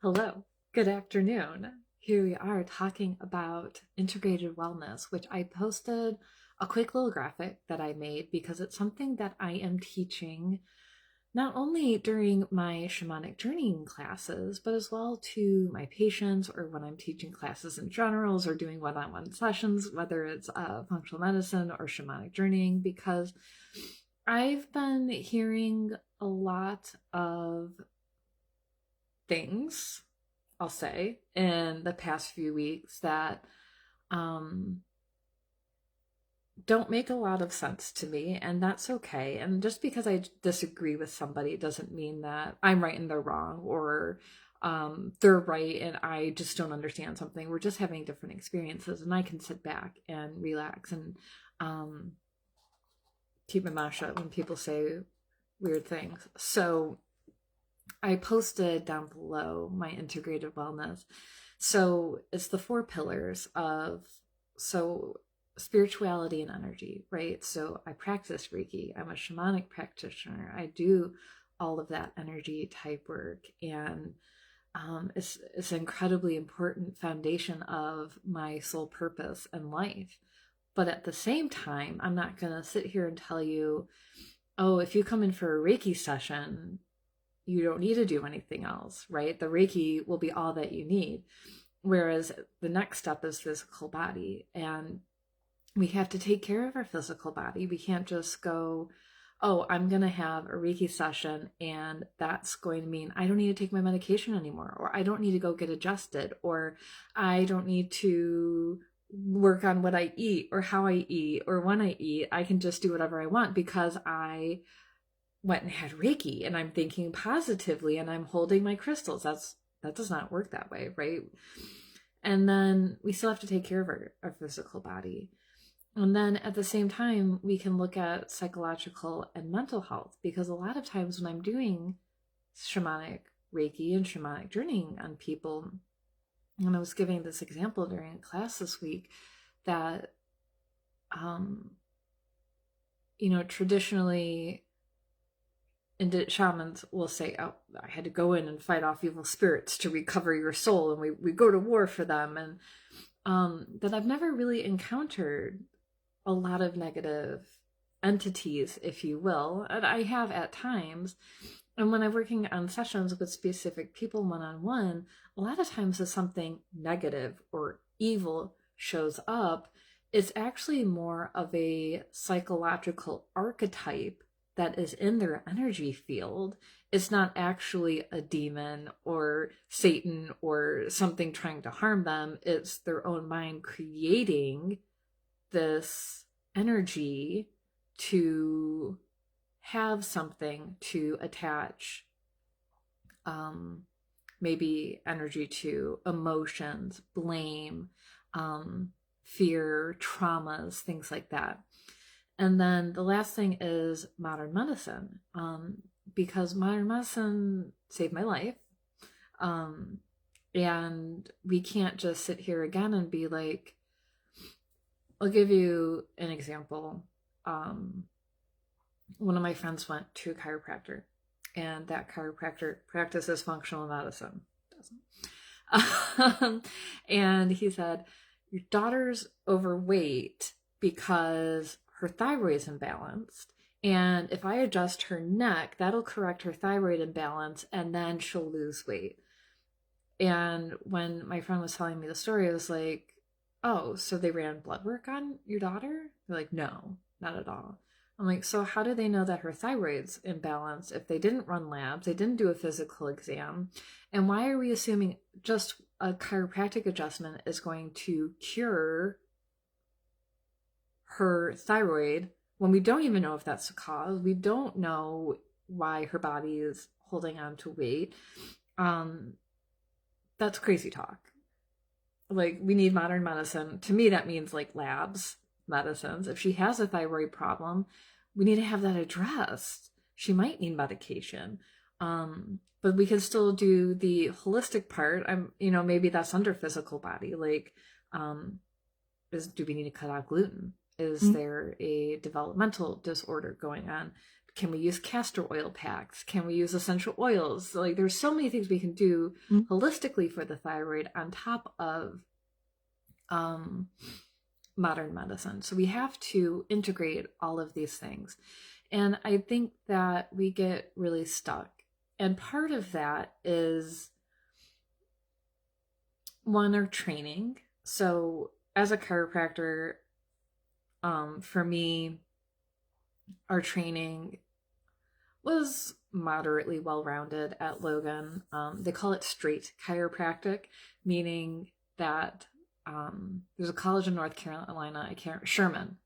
Hello, good afternoon. Here we are talking about integrated wellness, which I posted a quick little graphic that I made because it's something that I am teaching not only during my shamanic journeying classes, but as well to my patients or when I'm teaching classes in generals or doing one-on-one sessions, whether it's functional medicine or shamanic journeying, because I've been hearing a lot of things, I'll say, in the past few weeks that um, don't make a lot of sense to me, and that's okay. And just because I disagree with somebody doesn't mean that I'm right and they're wrong, or they're right and I just don't understand something. We're just having different experiences, and I can sit back and relax and um, keep my mouth shut when people say weird things. So I posted down below my integrative wellness. So it's the four pillars of so spirituality and energy, right? So I practice Reiki. I'm a shamanic practitioner. I do all of that energy type work, and it's an incredibly important foundation of my soul purpose in life. But at the same time, I'm not going to sit here and tell you, oh, if you come in for a Reiki session, you don't need to do anything else, right? The Reiki will be all that you need. Whereas the next step is physical body. And we have to take care of our physical body. We can't just go, oh, I'm going to have a Reiki session and that's going to mean I don't need to take my medication anymore, or I don't need to go get adjusted, or I don't need to work on what I eat or how I eat or when I eat. I can just do whatever I want because I went and had Reiki and I'm thinking positively and I'm holding my crystals. That does not work that way, right? And then we still have to take care of our physical body. And then at the same time, we can look at psychological and mental health, because a lot of times when I'm doing shamanic Reiki and shamanic journeying on people, and I was giving this example during a class this week that, traditionally, and shamans will say, oh, I had to go in and fight off evil spirits to recover your soul, and we go to war for them. And that I've never really encountered a lot of negative entities, if you will. And I have at times. And when I'm working on sessions with specific people one-on-one, a lot of times if something negative or evil shows up, it's actually more of a psychological archetype that is in their energy field. It's not actually a demon or Satan or something trying to harm them. It's their own mind creating this energy to have something to attach, maybe energy to emotions, blame, fear, traumas, things like that. And then the last thing is modern medicine, because modern medicine saved my life. And we can't just sit here again and be like, I'll give you an example. One of my friends went to a chiropractor, and that chiropractor practices functional medicine. Doesn't. And he said, your daughter's overweight because her thyroid's imbalanced. And if I adjust her neck, that'll correct her thyroid imbalance, and then she'll lose weight. And when my friend was telling me the story, I was like, oh, so they ran blood work on your daughter? They're like, no, not at all. I'm like, so how do they know that her thyroid's imbalanced if they didn't run labs, they didn't do a physical exam? And why are we assuming just a chiropractic adjustment is going to cure her thyroid when we don't even know if that's the cause? We don't know why her body is holding on to weight. That's crazy talk. Like, we need modern medicine. To me, that means like labs, medicines. If she has a thyroid problem, we need to have that addressed. She might need medication. But we can still do the holistic part. Maybe that's under physical body. Like, do we need to cut out gluten? Is there a developmental disorder going on? can we use castor oil packs? Can we use essential oils? Like, there's so many things we can do holistically for the thyroid on top of modern medicine. So we have to integrate all of these things. And I think that we get really stuck. And part of that is, one, our training. So as a chiropractor, for me, our training was moderately well-rounded at Logan. They call it straight chiropractic, meaning that there's a college in North Carolina, Sherman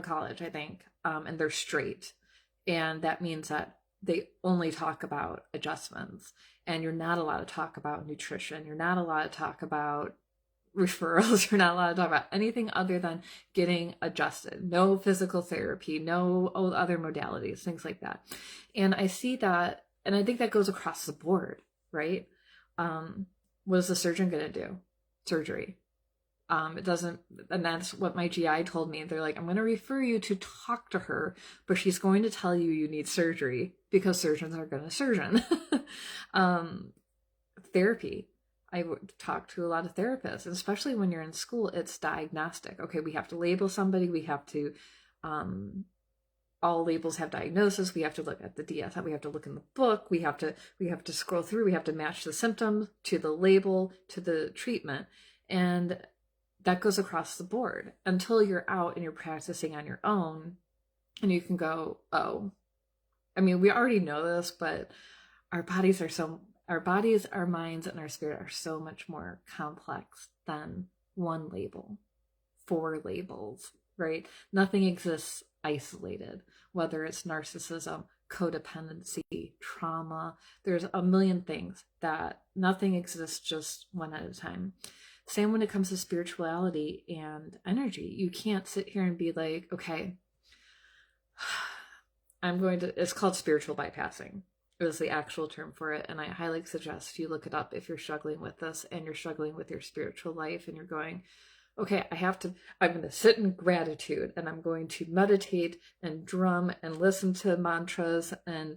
College, I think, and they're straight. And that means that they only talk about adjustments, and you're not allowed to talk about nutrition. You're not allowed to talk about referrals. You're not allowed to talk about anything other than getting adjusted. No physical therapy, no other modalities, things like that. And I see that, and I think that goes across the board, right? What is the surgeon going to do? Surgery. It doesn't, and that's what my GI told me. They're like, I'm going to refer you to talk to her, but she's going to tell you you need surgery because surgeons are going to surgeon. Therapy. I would talk to a lot of therapists, and especially when you're in school, it's diagnostic. Okay, we have to label somebody. We have to, all labels have diagnosis. We have to look at the DSM. We have to look in the book. We have to scroll through. We have to match the symptoms to the label, to the treatment. And that goes across the board until you're out and you're practicing on your own, and you can go, oh, I mean, we already know this, but our bodies, our minds, and our spirit are so much more complex than one label, 4 labels, right? Nothing exists isolated, whether it's narcissism, codependency, trauma. There's a million things that nothing exists just one at a time. Same when it comes to spirituality and energy. You can't sit here and be like, okay, it's called spiritual bypassing. It was the actual term for it. And I highly suggest you look it up if you're struggling with this and you're struggling with your spiritual life and you're going, okay, I'm going to sit in gratitude, and I'm going to meditate and drum and listen to mantras and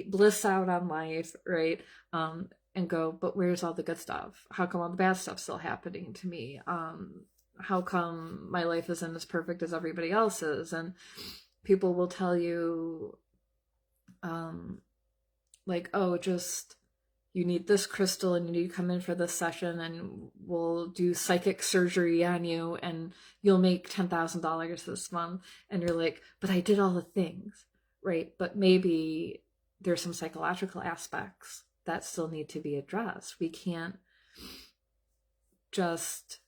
bliss out on life, right? And go, but where's all the good stuff? How come all the bad stuff's still happening to me? How come my life isn't as perfect as everybody else's? And people will tell you, like, oh, just, you need this crystal and you need to come in for this session and we'll do psychic surgery on you and you'll make $10,000 this month. And you're like, but I did all the things, right? But maybe there's some psychological aspects that still need to be addressed. We can't just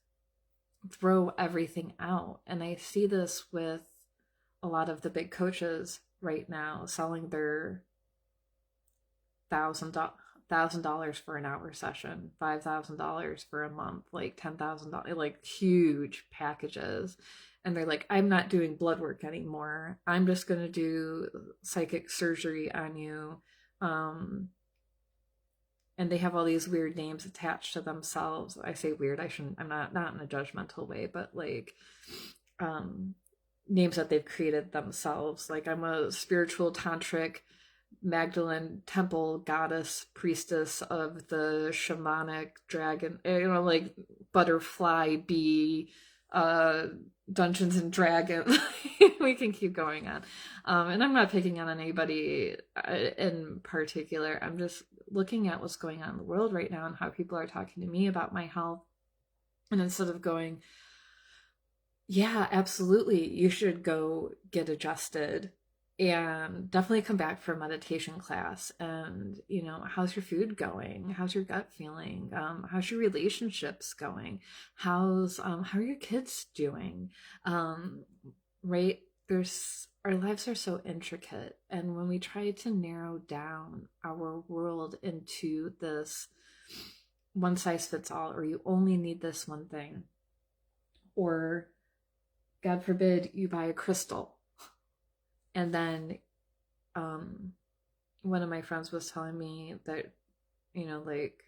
throw everything out. And I see this with a lot of the big coaches right now selling their $1,000 for an hour session, $5,000 for a month, like $10,000, like huge packages. And they're like, I'm not doing blood work anymore. I'm just going to do psychic surgery on you. And they have all these weird names attached to themselves. I say weird, I'm not in a judgmental way, but like names that they've created themselves. Like, I'm a spiritual tantric Magdalene temple goddess priestess of the shamanic dragon, like butterfly bee, Dungeons and Dragons. We can keep going on. And I'm not picking on anybody in particular. I'm just looking at what's going on in the world right now and how people are talking to me about my health. And instead of going, yeah, absolutely, you should go get adjusted and definitely come back for a meditation class. And, how's your food going? How's your gut feeling? How's your relationships going? How are your kids doing? Right? Our lives are so intricate. And when we try to narrow down our world into this one size fits all, or you only need this one thing, or God forbid you buy a crystal, and then one of my friends was telling me that, like,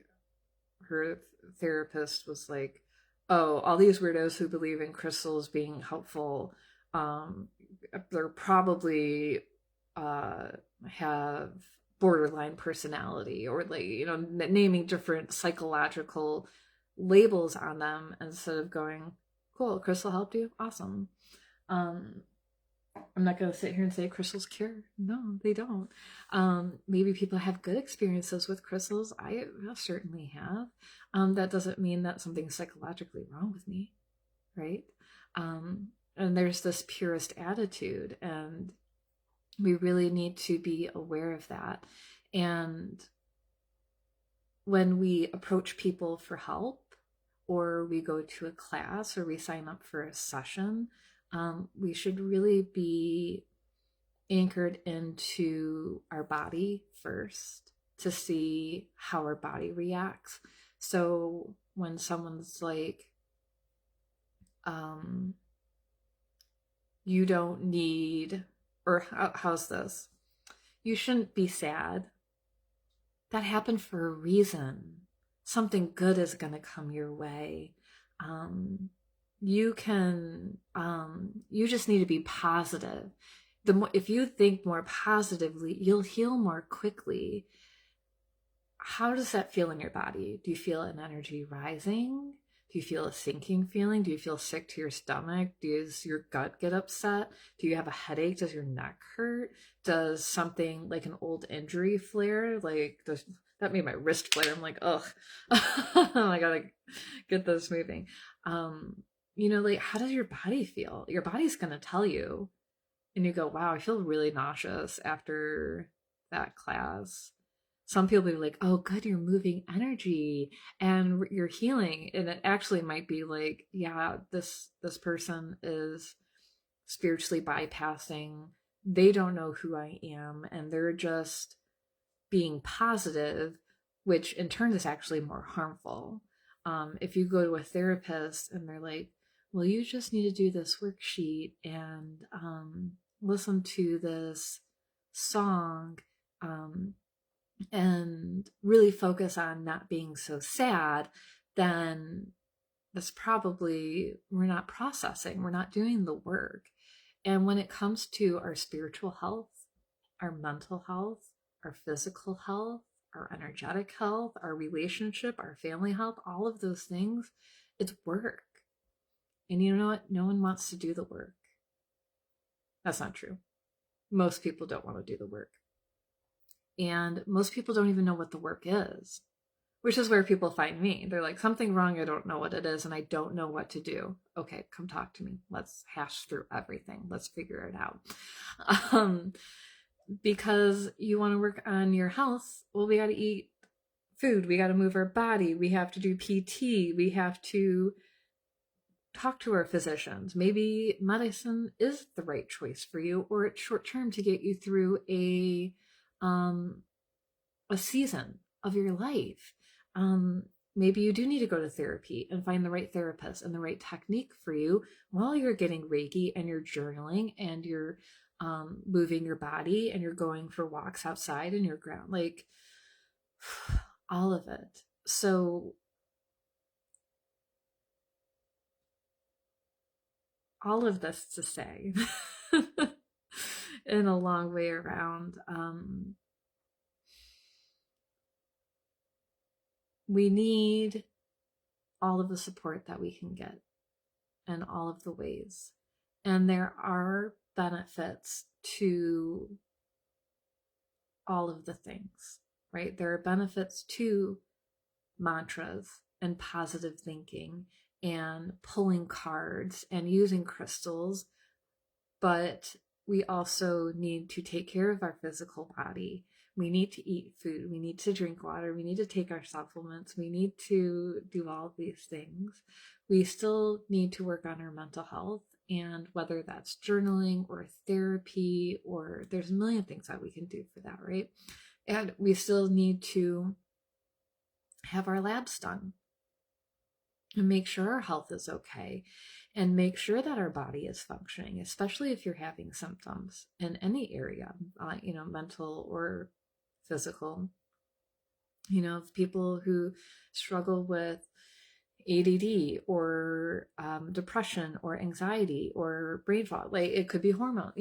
her therapist was like, oh, all these weirdos who believe in crystals being helpful, they're probably uh, have borderline personality, or like, naming different psychological labels on them instead of going, cool, crystal helped you, awesome. um I'm not going to sit here and say crystals cure. No, they don't. Maybe people have good experiences with crystals. I certainly have. That doesn't mean that something's psychologically wrong with me, right? um and there's this purist attitude, and we really need to be aware of that. And when we approach people for help, or we go to a class, or we sign up for a session, we should really be anchored into our body first to see how our body reacts. So when someone's like, you don't need, or how's this? You shouldn't be sad. That happened for a reason. Something good is going to come your way. You can, you just need to be positive. If you think more positively, you'll heal more quickly. How does that feel in your body? Do you feel an energy rising? Do you feel a sinking feeling? Do you feel sick to your stomach? Does your gut get upset? Do you have a headache? Does your neck hurt? Does something like an old injury flare? Like, that made my wrist flare. I'm like, ugh, I gotta get this moving. Like, how does your body feel? Your body's gonna tell you. And you go, wow, I feel really nauseous after that class. Some people be like, oh, good, you're moving energy and you're healing. And it actually might be like, yeah, this person is spiritually bypassing. They don't know who I am, and they're just being positive, which in turn is actually more harmful. If you go to a therapist and they're like, well, you just need to do this worksheet and listen to this song, and really focus on not being so sad, then that's probably, we're not processing, we're not doing the work. And when it comes to our spiritual health, our mental health, our physical health, our energetic health, our relationship, our family health, all of those things, it's work. And you know what? No one wants to do the work. That's not true. Most people don't want to do the work. And most people don't even know what the work is, which is where people find me. They're like, something wrong, I don't know what it is, and I don't know what to do. Okay, come talk to me. Let's hash through everything. Let's figure it out. Because you want to work on your health, well, we got to eat food. We got to move our body. We have to do PT. We have to talk to our physicians. Maybe medicine is the right choice for you, or it's short term to get you through a season of your life. Maybe you do need to go to therapy and find the right therapist and the right technique for you while you're getting Reiki and you're journaling and you're moving your body and you're going for walks outside and you're ground, like all of it. So all of this to say in a long way around, we need all of the support that we can get in all of the ways. And there are benefits to all of the things, right? There are benefits to mantras and positive thinking and pulling cards and using crystals, but we also need to take care of our physical body. We need to eat food. We need to drink water. We need to take our supplements. We need to do all of these things. We still need to work on our mental health, and whether that's journaling or therapy, or there's a million things that we can do for that, right? And we still need to have our labs done and make sure our health is okay, and make sure that our body is functioning, especially if you're having symptoms in any area, mental or physical. People who struggle with ADD or depression or anxiety or brain fog, like it could be hormone.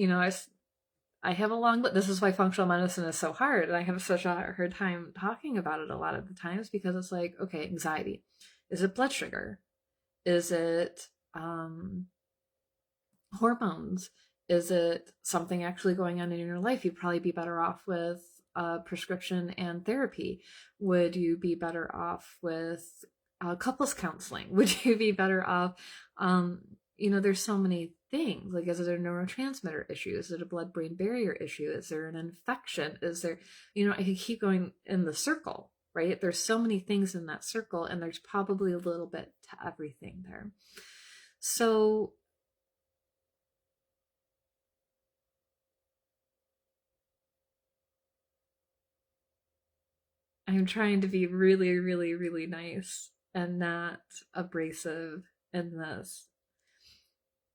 I have a long, this is why functional medicine is so hard. And I have such a hard time talking about it a lot of the times because it's like, okay, anxiety. Is it blood sugar? Is it hormones? Is it something actually going on in your life? You'd probably be better off with prescription and therapy. Would you be better off with couples counseling? Would you be better off? There's so many things. Like, is it a neurotransmitter issue? Is it a blood-brain barrier issue? Is there an infection? Is there, I could keep going in the circle, right? There's so many things in that circle, and there's probably a little bit to everything there. So I'm trying to be really, really, really nice and not abrasive in this.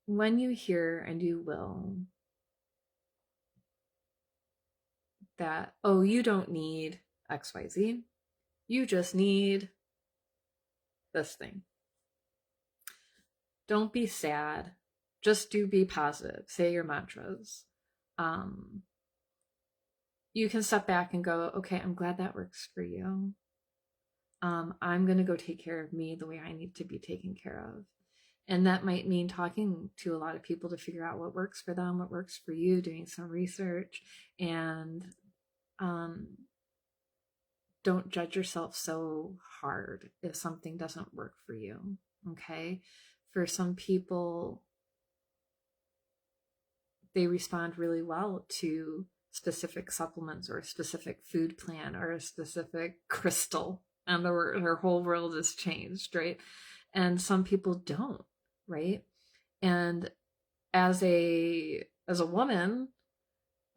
When you hear, and you will, that, oh, you don't need XYZ, you just need this thing. Don't be sad. Just be positive. Say your mantras. You can step back and go, okay, I'm glad that works for you. I'm going to go take care of me the way I need to be taken care of. And that might mean talking to a lot of people to figure out what works for them, what works for you, doing some research, and don't judge yourself so hard if something doesn't work for you, okay? For some people, they respond really well to specific supplements or a specific food plan or a specific crystal, and their whole world is changed, right? And some people don't, right? And as a woman,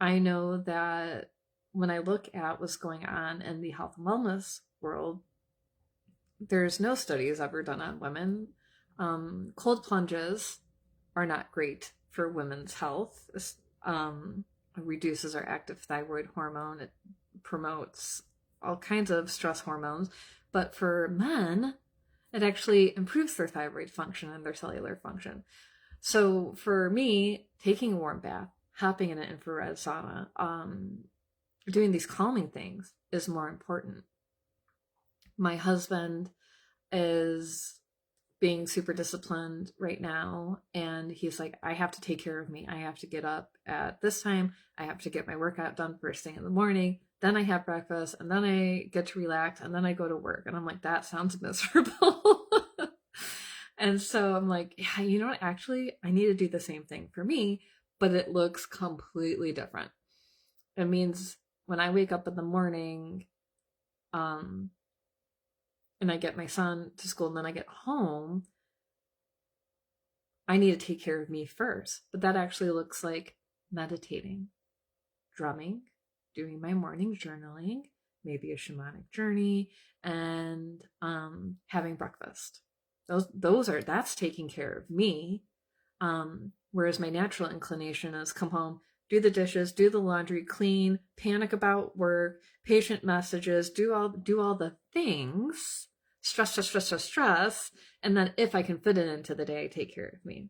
I know that when I look at what's going on in the health and wellness world, there's no studies ever done on women. Cold plunges are not great for women's health. It reduces our active thyroid hormone. It promotes all kinds of stress hormones. But for men, it actually improves their thyroid function and their cellular function. So for me, taking a warm bath, hopping in an infrared sauna, doing these calming things is more important. My husband is being super disciplined right now, and he's like, I have to take care of me. I have to get up at this time. I have to get my workout done first thing in the morning. Then I have breakfast, and then I get to relax, and then I go to work. And I'm like, that sounds miserable. And so I'm like, yeah, you know what? Actually, I need to do the same thing for me, but it looks completely different. It means when I wake up in the morning, and I get my son to school, and then I get home, I need to take care of me first. But that actually looks like meditating, drumming, doing my morning journaling, maybe a shamanic journey, and having breakfast. That's taking care of me. Whereas my natural inclination is come home, do the dishes, do the laundry, clean, panic about work, patient messages, do all the things, stress, and then if I can fit it into the day, I take care of me.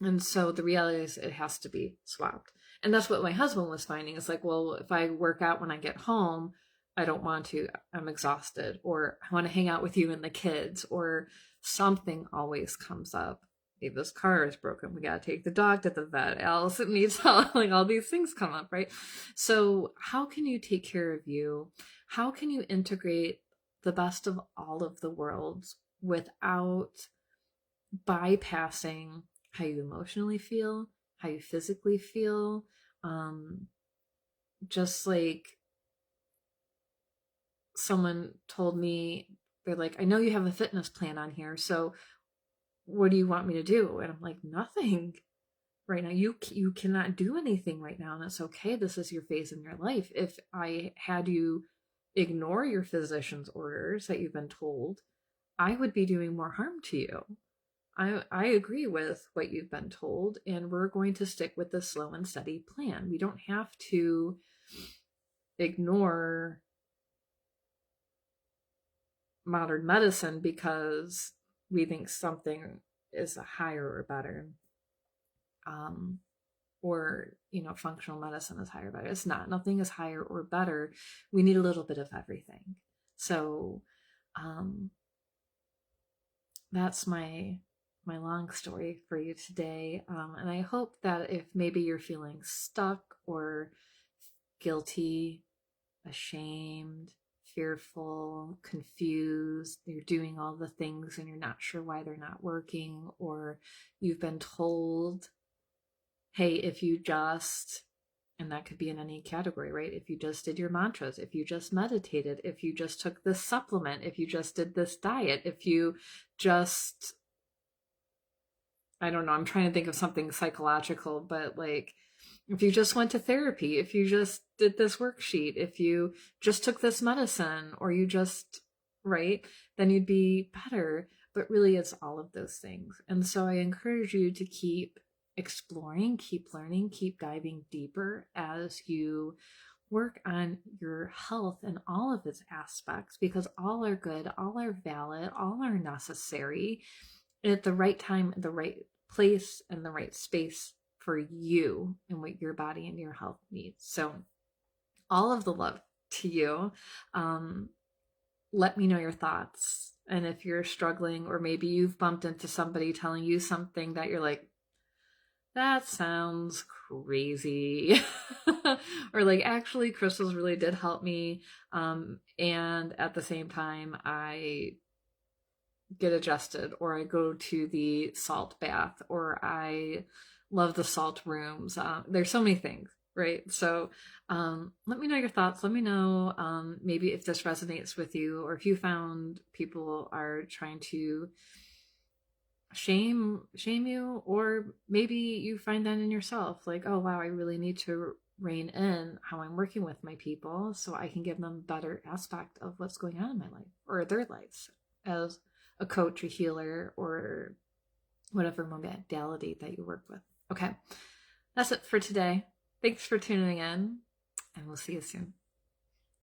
And so the reality is it has to be swapped. And that's what my husband was finding. It's like, well, if I work out when I get home, I don't want to, I'm exhausted, or I want to hang out with you and the kids, or something always comes up. Ava's car is broken. We got to take the dog to the vet. Alison needs help. Like, all these things come up, right? So how can you take care of you? How can you integrate the best of all of the worlds without bypassing how you emotionally feel, how you physically feel? Just like someone told me, they're like, I know you have a fitness plan on here, so what do you want me to do? And I'm like, nothing right now. You cannot do anything right now, and it's okay. This is your phase in your life. If I had you ignore your physician's orders that you've been told, I would be doing more harm to you. I agree with what you've been told, and we're going to stick with the slow and steady plan. We don't have to ignore modern medicine because we think something is higher or better. or, functional medicine is higher or better. It's not. Nothing is higher or better. We need a little bit of everything. So that's my long story for you today. And I hope that if maybe you're feeling stuck or guilty, ashamed, fearful, confused, you're doing all the things and you're not sure why they're not working, or you've been told, hey, if you just, and that could be in any category, right? If you just did your mantras, if you just meditated, if you just took this supplement, if you just did this diet, if you just, I don't know, I'm trying to think of something psychological, but like, if you just went to therapy, if you just did this worksheet, if you just took this medicine, or you just, right, then you'd be better. But really, it's all of those things. And so I encourage you to keep exploring, keep learning, keep diving deeper as you work on your health in all of its aspects, because all are good, all are valid, all are necessary at the right time, the right place, and the right space for you and what your body and your health needs. So all of the love to you. Let me know your thoughts. And if you're struggling, or maybe you've bumped into somebody telling you something that you're like, that sounds crazy. Or like, actually, crystals really did help me. And at the same time, I get adjusted, or I go to the salt bath, or I love the salt rooms. There's so many things, right? So let me know your thoughts. Let me know maybe if this resonates with you, or if you found people are trying to shame you, or maybe you find that in yourself, like, oh wow, I really need to rein in how I'm working with my people so I can give them a better aspect of what's going on in my life or their lives as a coach, a healer, or whatever modality that you work with. Okay, that's it for today. Thanks for tuning in, and we'll see you soon.